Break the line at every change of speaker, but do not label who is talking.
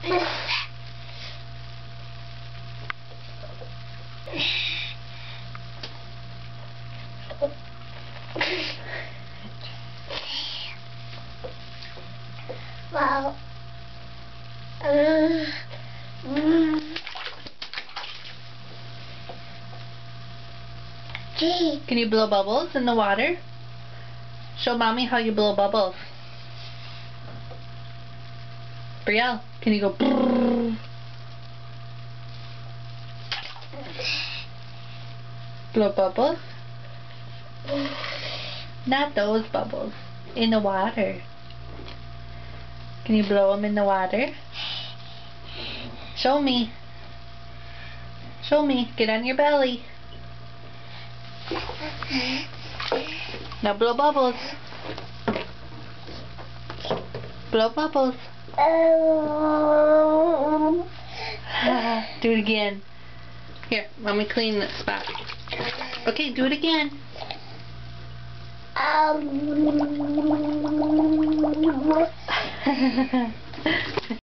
Wow. Gee.
Can you blow bubbles in the water? Show mommy how you blow bubbles. Brielle, can you go brrrr? Blow bubbles? Not those bubbles. In the water. Can you blow them in the water? Show me. Show me. Get on your belly. Now blow bubbles. Blow bubbles. Do it again. Here, let me clean this spot. Okay, do it again.